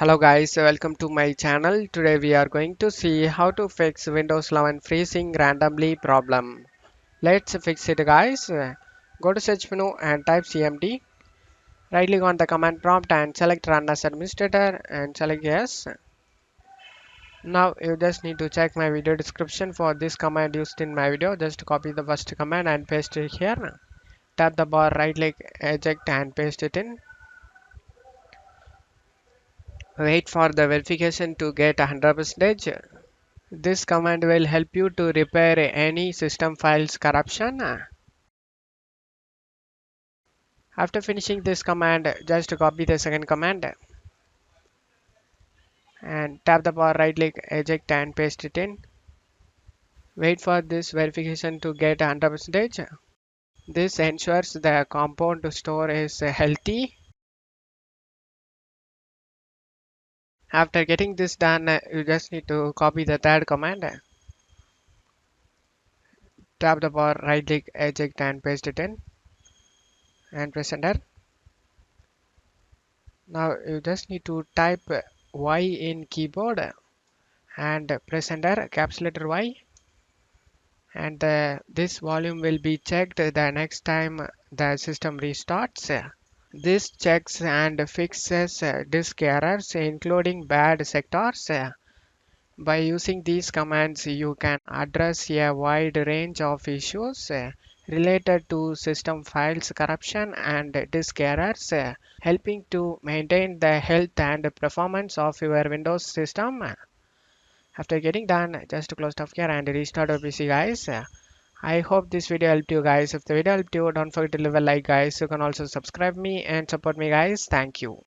Hello guys, welcome to my channel. Today we are going to see how to fix Windows 11 freezing randomly problem. Let's fix it guys. Go to search menu and type cmd. Right click on the command prompt and select run as administrator and select yes. Now you just need to check my video description for this command used in my video. Just copy the first command and paste it here. Tap the bar, right click, eject and paste it in. Wait for the verification to get 100%. This command will help you to repair any system files corruption. After finishing this command, just copy the second command and tap the bar, right click, eject and paste it in. Wait for this verification to get 100%. This ensures the compound store is healthy. After getting this done, you just need to copy the third command. Tap the bar, right click, eject and paste it in and press enter. Now you just need to type Y in keyboard and press enter, caps letter Y, and this volume will be checked the next time the system restarts. This checks and fixes disk errors including bad sectors. By using these commands you can address a wide range of issues related to system files corruption and disk errors, helping to maintain the health and performance of your Windows system. After getting done, just close off here and restart your PC guys. I hope this video helped you guys. If the video helped you, don't forget to leave a like guys. You can also subscribe me and support me guys. Thank you.